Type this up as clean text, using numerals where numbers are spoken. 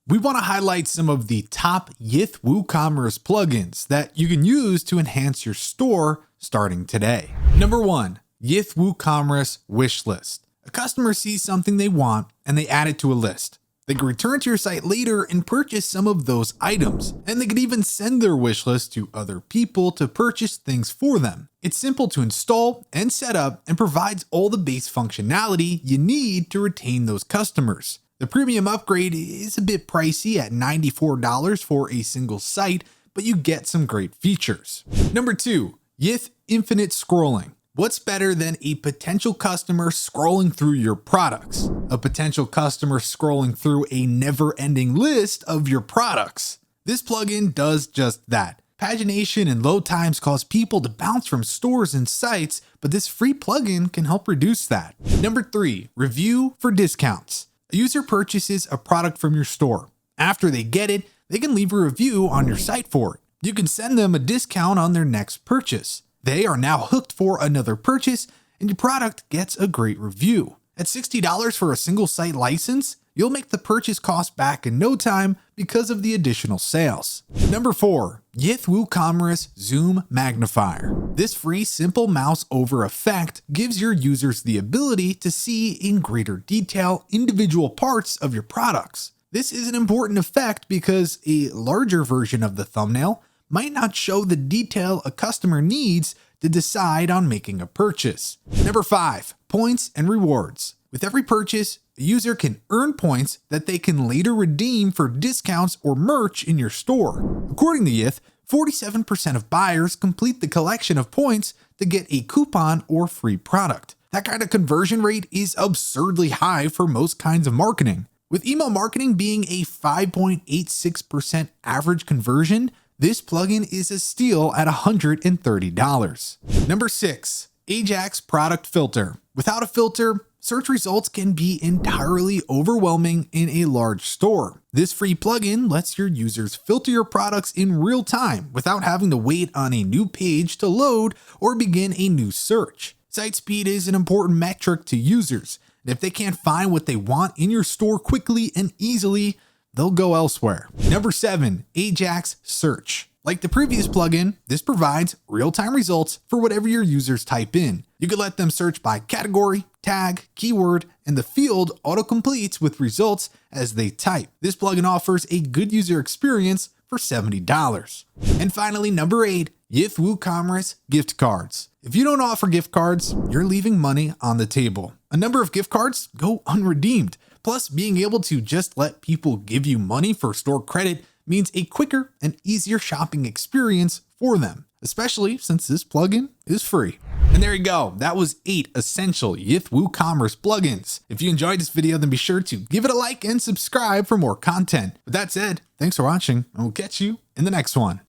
we want to highlight some of the top Yith WooCommerce plugins that you can use to enhance your store starting today. Number 1, Yith WooCommerce Wishlist. A customer sees something they want and they add it to a list. They can return to your site later and purchase some of those items, and they could even send their wish list to other people to purchase things for them. It's simple to install and set up and provides all the base functionality you need to retain those customers. The premium upgrade is a bit pricey at $94 for a single site, but you get some great features. Number 2, Yith Infinite Scrolling. What's better than a potential customer scrolling through your products? A potential customer scrolling through a never-ending list of your products. This plugin does just that. Pagination and load times cause people to bounce from stores and sites, but this free plugin can help reduce that. Number 3, Review for Discounts. A user purchases a product from your store. After they get it, they can leave a review on your site for it. You can send them a discount on their next purchase. They are now hooked for another purchase, and your product gets a great review. At $60 for a single site license, you'll make the purchase cost back in no time because of the additional sales. Number 4, Yith WooCommerce Zoom Magnifier. This free simple mouse over effect gives your users the ability to see in greater detail individual parts of your products. This is an important effect because a larger version of the thumbnail might not show the detail a customer needs to decide on making a purchase. Number 5, Points and Rewards. With every purchase, a user can earn points that they can later redeem for discounts or merch in your store. According to Yith, 47% of buyers complete the collection of points to get a coupon or free product. That kind of conversion rate is absurdly high for most kinds of marketing. With email marketing being a 5.86% average conversion, this plugin is a steal at $130. Number 6, Ajax Product Filter. Without a filter, search results can be entirely overwhelming in a large store. This free plugin lets your users filter your products in real time without having to wait on a new page to load or begin a new search. Site speed is an important metric to users, and if they can't find what they want in your store quickly and easily, they'll go elsewhere. Number 7, Ajax Search. Like the previous plugin, this provides real-time results for whatever your users type in. You can let them search by category, tag, keyword, and the field auto-completes with results as they type. This plugin offers a good user experience for $70. And finally, number 8, Yith WooCommerce Gift Cards. If you don't offer gift cards, you're leaving money on the table. A number of gift cards go unredeemed. Plus, being able to just let people give you money for store credit means a quicker and easier shopping experience for them, especially since this plugin is free. And there you go. That was 8 essential Yith WooCommerce plugins. If you enjoyed this video, then be sure to give it a like and subscribe for more content. With that said, thanks for watching, and we'll catch you in the next one.